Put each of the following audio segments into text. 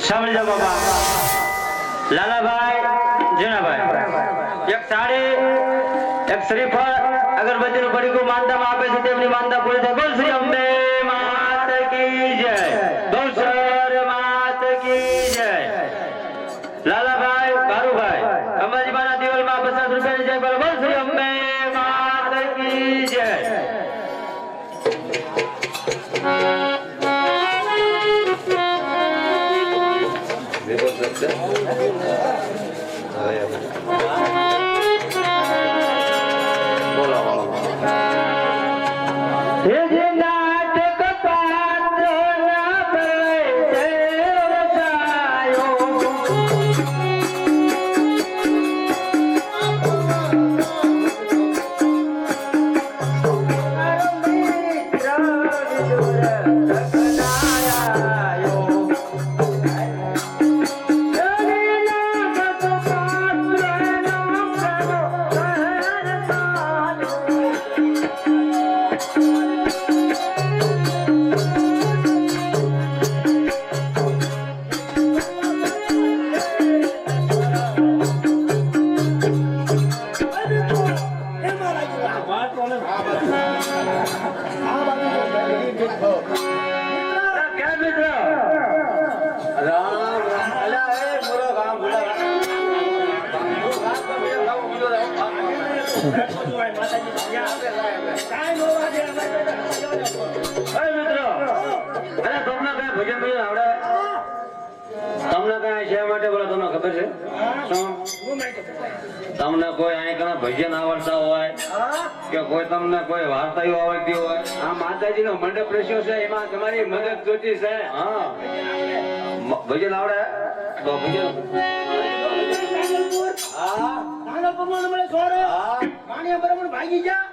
સાંભળી જાઓ બાબા. લાલાભાઈ જીણાભાઈ એક સાડી એક શ્રીફળ અગરબત્તીનું પડીકું માનતામાં આપે છે. તેમની માનતા પૂરી થાય. બોલ શ્રી અંબે માત કી જય. ગૌસર માત કી જય. લાલાભાઈ ભારુભાઈ અંબાજીમાના દિવાલમાં 50 રૂપિયાની જય બોલો. બોલ શ્રી અંબે માત કી જય. તમને કોઈ અહીં ભજન આવડતા હોય કે કોઈ તમને કોઈ વાર્તાઓ આવડતી હોય, આ માતાજી નો મંડપ રચ્યો છે, એમાં તમારી મદદ જોતી છે. હા ભજન આવડે તો ભજન. ભાગી જા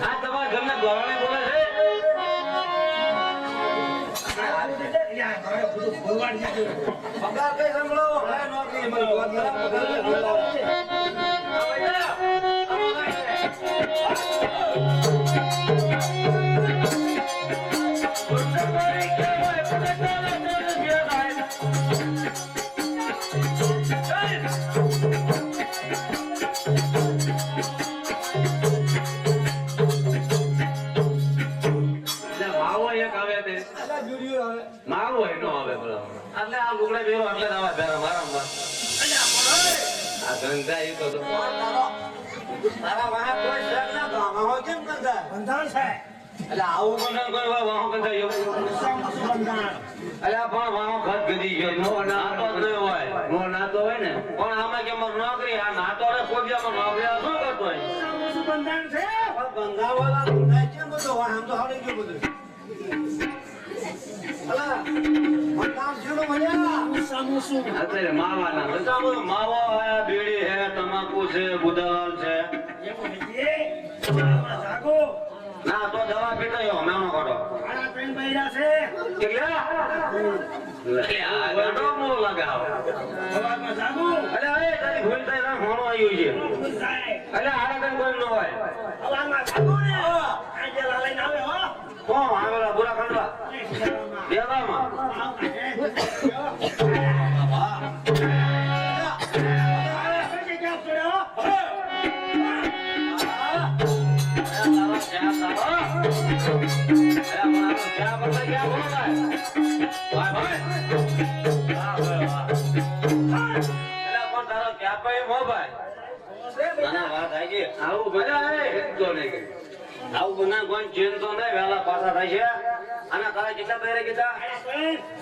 આ તમારા ઘરના ગોવાળે બોલે છે. પગાર કઈ સંભળો નોકરી મારું હોય નો આવે બોલા એટલે આ લુગડા બેરો એટલે જ આવે બેરા મારા આ ધંધા એ તો તારા વાહ કોઈ શક ના ગામમાં હોય કેમ કરતા બંધાણ છે એટલે આવું બંધન કરવા વાહો બંધાયો એટલે પણ વાહો ઘટ ગદી ગયો નો નાતો જ ન હોય નો નાતો હોય ને પણ આમાં કે માર નોકરી આ નાતો રે કોબિયામાં નોકરી આ શું કરતો હોય બંધાણ છે બંધાણ વાળા બંધાય કેમ બધો હોય આમ તો આવડી ગયું બધું અલા બંધાણ છેડો ભલ્યા સામુસુ અત્યારે માવાના બધા માવો હે બીડી હે તમાકુ છે બુધાલાલ છે એવું નથી જાગો ના તો દવા પીતો યો મેનો કાઢો આના ત્રણ બૈરા છે એટલે આ ગાડો મો લગાવ સવારમાં જાગો અલે એ તારી ભૂલ થઈ ના મોણો આવ્યું છે એટલે આરા કઈ કોઈ ન હોય સવારમાં જાગો ને આજે લઈને આવે હો કોણ આવેલા બુરા ખંડવા દેવામાં આવું બના કોઈ ચેન તો નહીં વેલા પાછા થાય છે અને તારા કેટલા પહેરે કીધા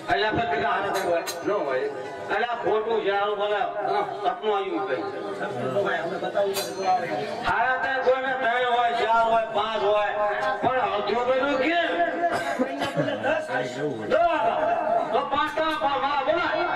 અલ્યા પર કીધા હાથ હોય ન હોય અલ્યા ખોટું છે આવું બોલે સપનું આવ્યું ભાઈ હારા તે કોઈને 3 હોય 4 હોય 5 હોય પણ અડધું બધું કેમ 10 તો 5 મારા બોલાય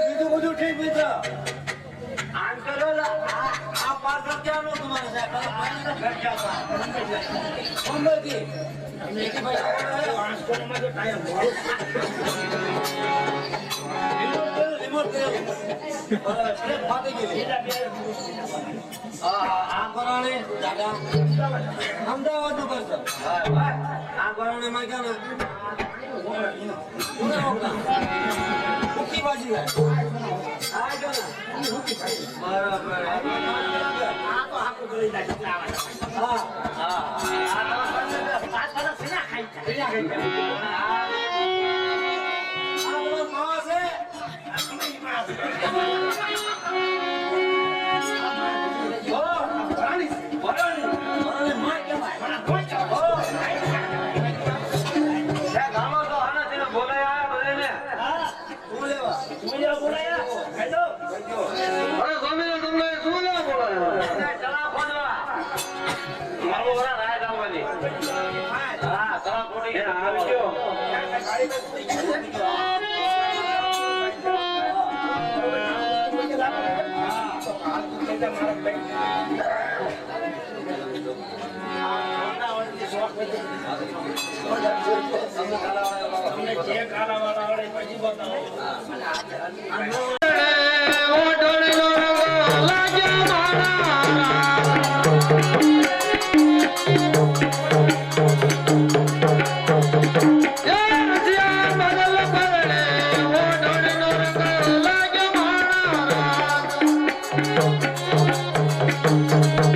બીજું બધું ઠીક મિત્ર આમ કરો આ પાર્સલ ક્યાં નો તમારે મુંબઈથી અમદાવાદ નું કરશો આ કરણે માં ક્યાં Thank you.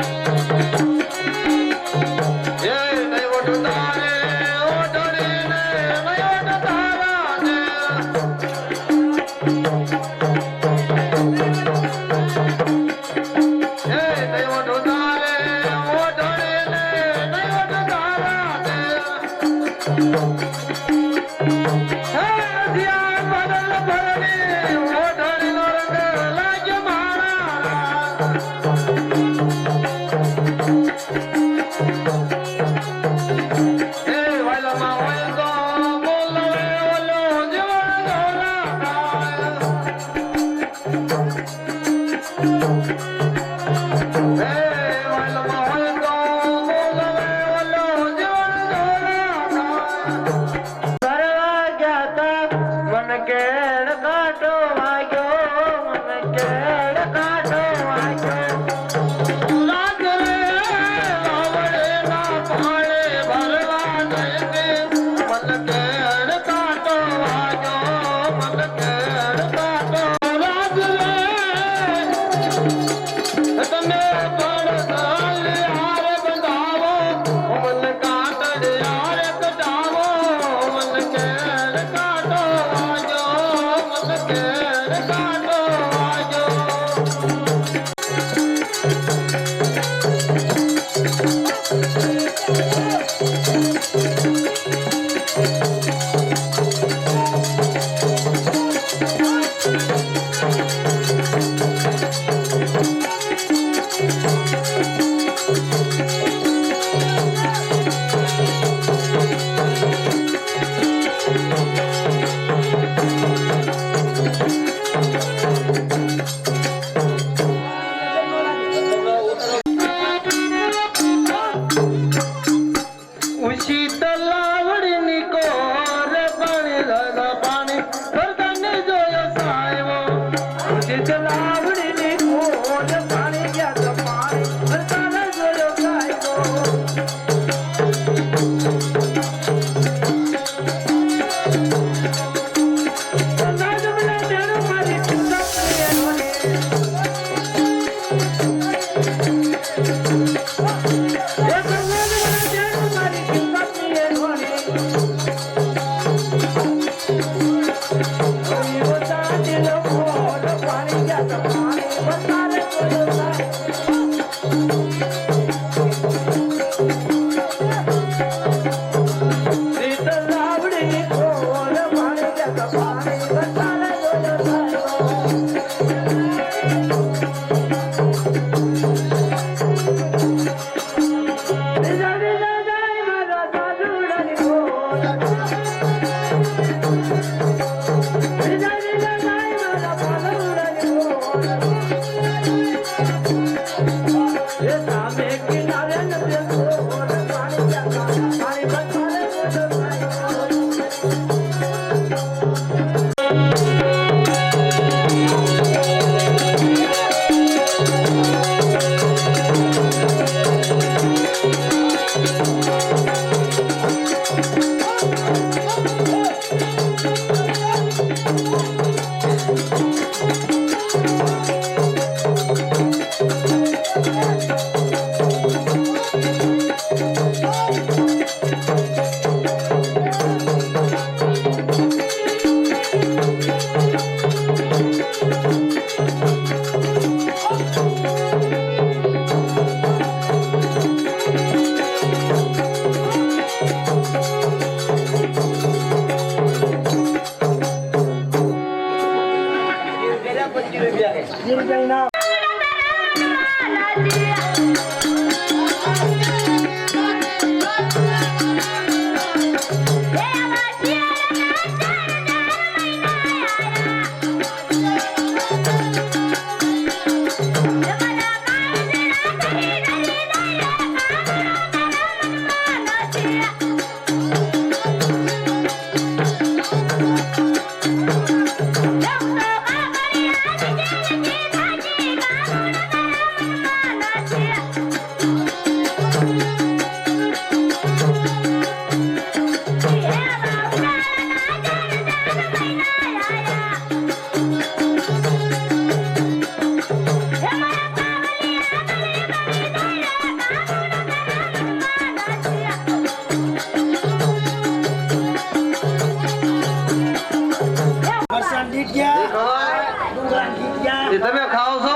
એ તમે ખાઓ છો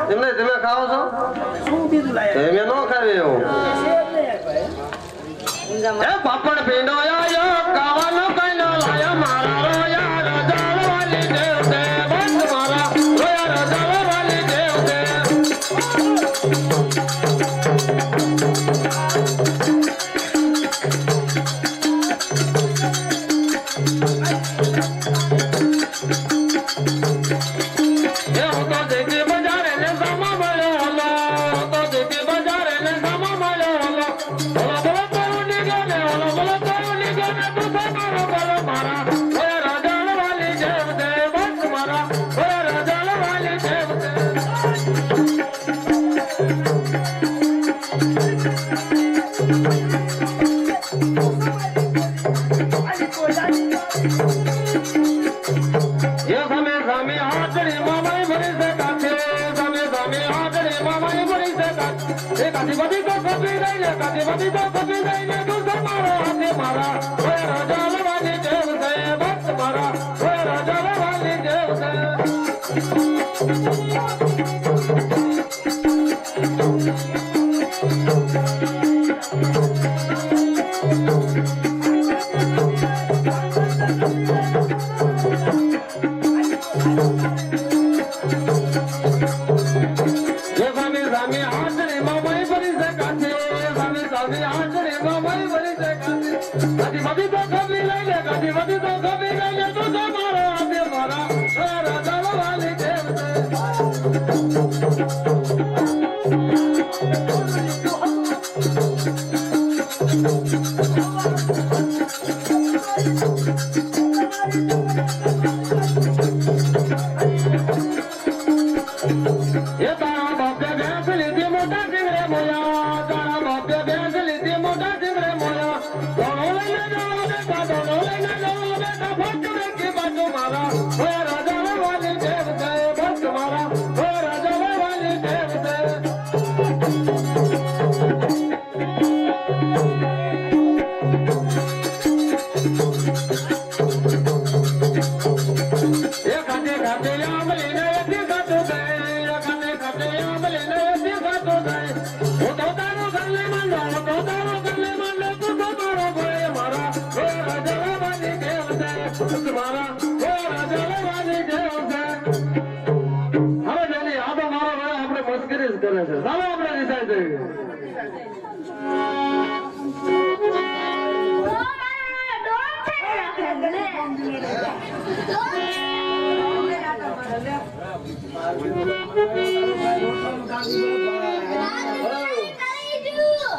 એમને તમે ખાઓ છો તમે નો ખાવે એવું એ પાપડ ભીંડો આયો કાવાનો કઈનો લાયો મારા રોયા રજાળવાલી દેવ દે બસ મારા રોયા રજાળવાલી દેવ દે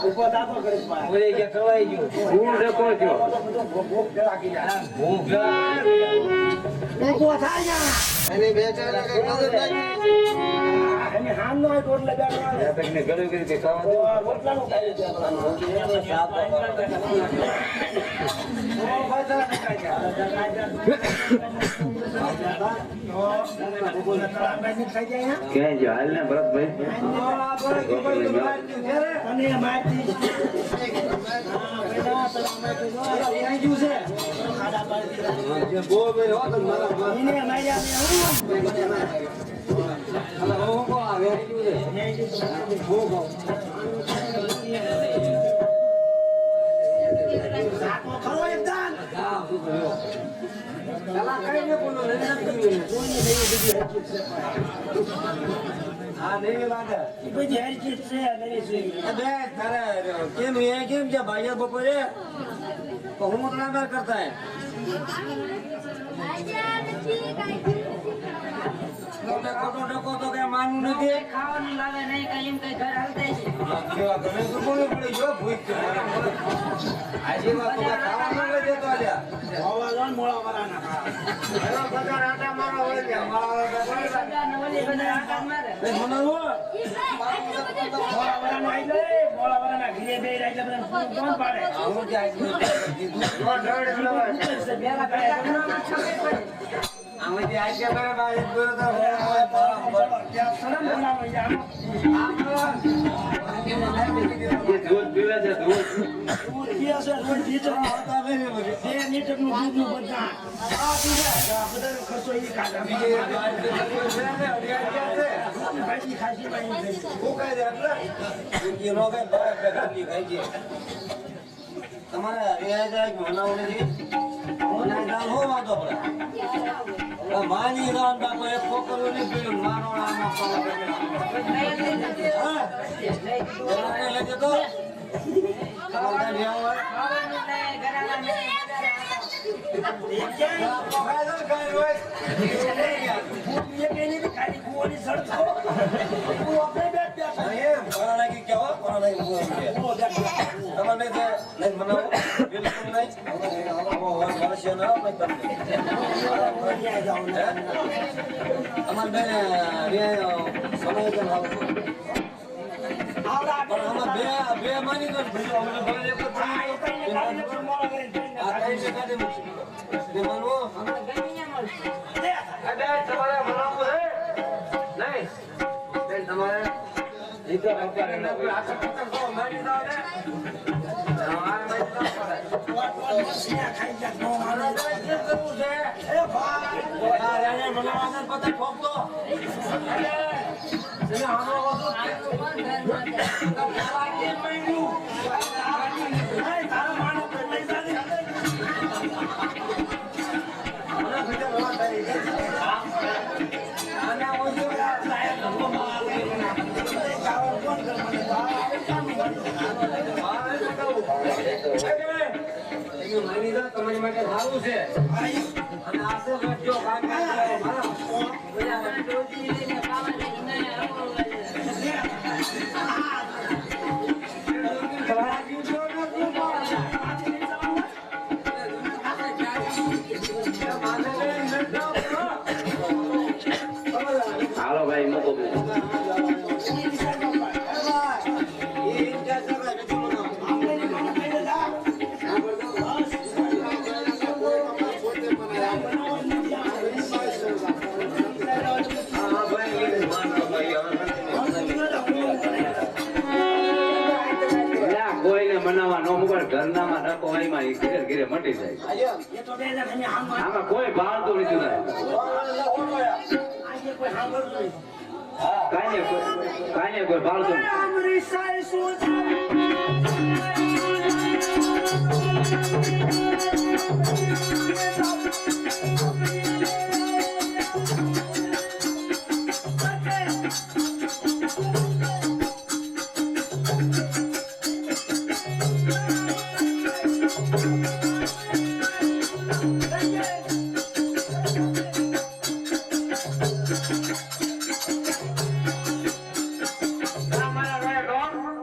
ઉપર દાખલ કરી પાય ઓલે કે ખવાઈ ગયું હું ડકો થયો ભૂખ રાખી જાય ભૂખ ઉભો થાય અને બેચારા કે નજર લાગી અને હામ નો ટોટ લગાડવાનો તકને ગળું કરી કે ખાવા દે રોટલાનું ખાઈ લે ક્યાં જો હાલ ને કેમ છે ભાઈ બપોરે હું તલાબર કરતા ખોટો તો કઈ માનવું નથી ખાવાનું લાવે નહીં કઈ એમ કઈ ઘર હાલતે છે બધા નવલી બધા આટા મારે બેલા દૂધ પીવે છે દૂધ તમારે માની રામ બાપો એક પોકરું નહીં પીડ્યું મારો આમાં લેજે તો બે માની તો તમારી માટે સારું છે અને આશો રાખજો હાલો ભાઈ મૂકો બનાવવા નો મુકર ઘરનામાં નકો વાયમાં ઈ ઘરે ઘરે મટી જાય આમાં કોઈ ભાળતું નથી કાંઈ કોઈ ભાળતું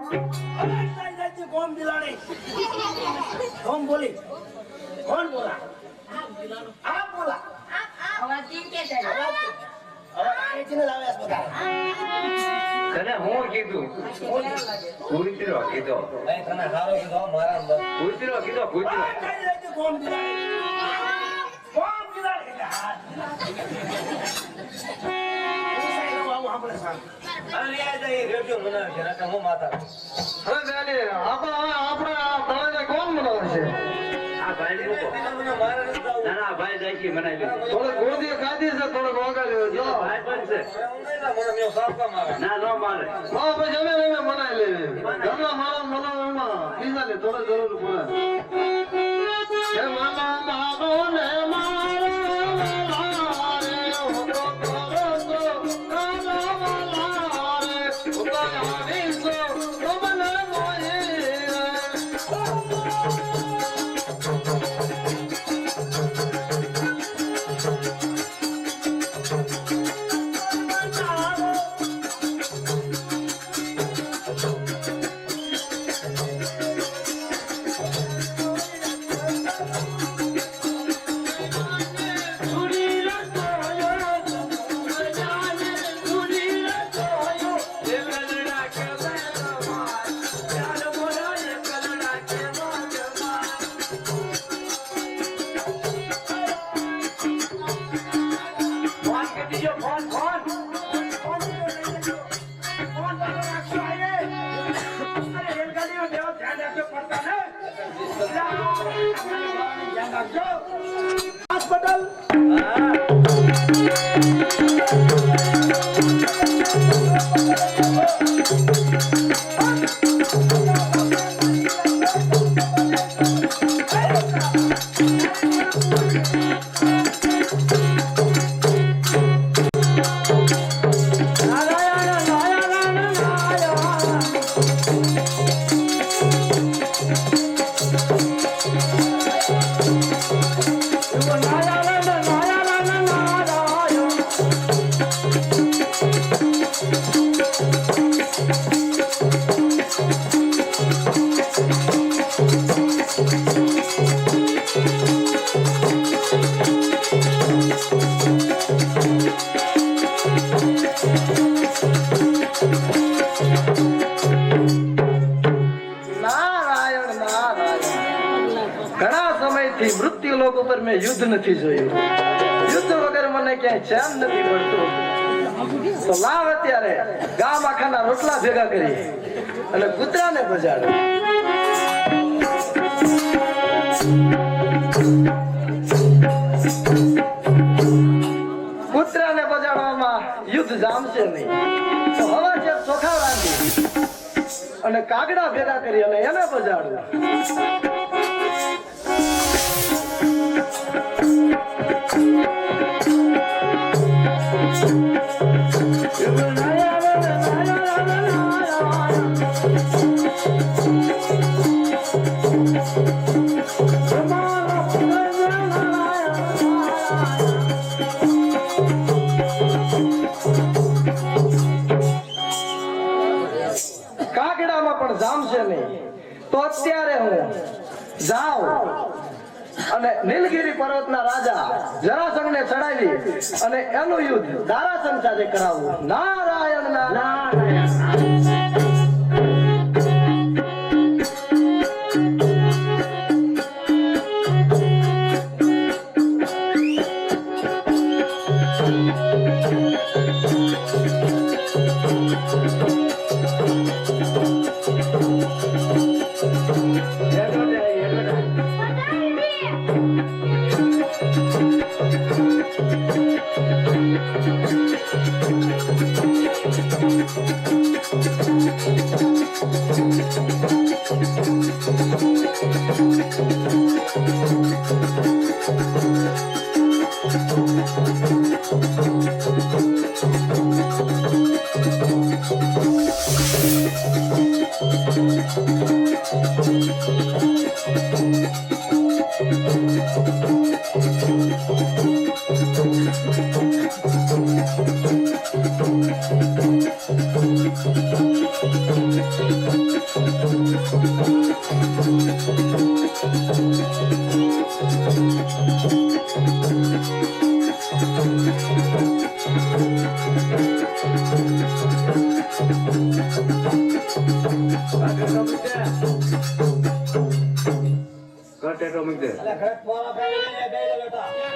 કોણ બિલાડી કોણ બોલી કોણ બોલા આ બોલા અવાજ કેમ કે છે હવે આ ચીને લાવે છે બધા તને હું કીધું કૂતરો કીધો ભાઈ તને સારો કીધો મારા અંદર કૂતરો કીધો કૂતરો કોણ બિલાડી કોણ બિલાડી અરે યાર એ રેડિયો બનાવે છે નકર હું માતા હવે બેની આપણા તળાવે કોણ બનાવે છે આ ભાઈ મૂકો. ના ના ભાઈ જાય છે મનાઈ લે થોડોક ગોળદી ખાધી છે થોડોક વગાડ્યો જો ભાઈ પણ છે ના નો મારે હા પછી અમે એને મનાઈ લેવી ઘરના મારા મનાવવામાં બીજા ને થોડો જરૂર પડે હે મામા મારો ને મારો રે હું તો કરો તો કાના વાલા રે ઉતા આવીસો તો મને મોહી હોસ્પિટલ મૃત્યુ લોક ઉપર મેં યુદ્ધ નથી જોયું યુદ્ધ વગર મને ક્યાંય ચેન નથી પડતું તો લાવ અત્યારે ગામ આખાના રોટલા ભેગા કરી અને કૂતરાને બજાડો કૂતરાને બજાડવામાં યુદ્ધ જામશે નહીં તો હવા છે ચોખા રાંધી અને કાગડા ભેગા કરી અને એને બજાડવું કાગડામાં પણ જામશે નહીં તો અત્યારે હું જાઉં અને નીલગિરી પર્વતના રાજા જરાસંઘને ચડાવી અને એનું યુદ્ધ દારાસન સાથે કરાવવું નારાયણ નારાયણ કટેટો મૂકી દે. અલા ખરેખર પોરા પાડી બે બેટા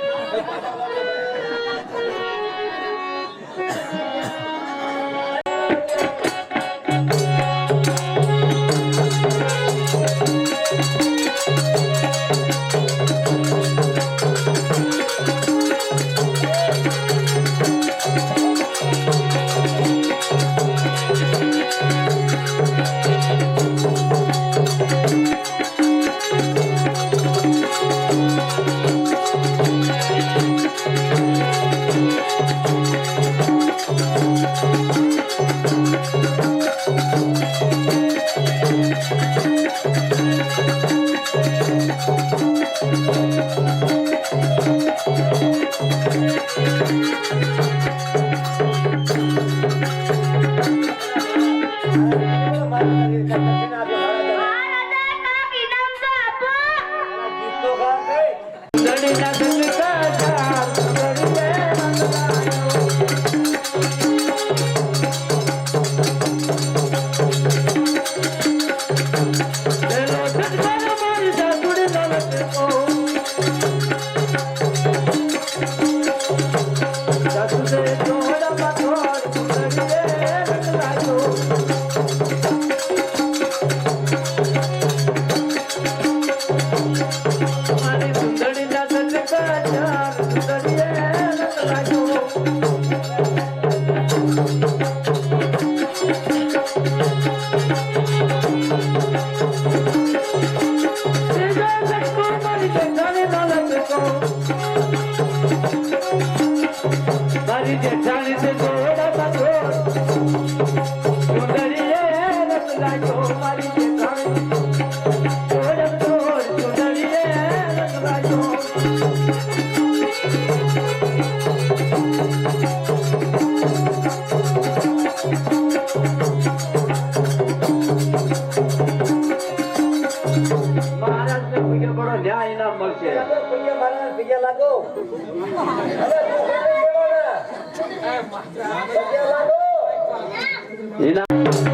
ઇનામ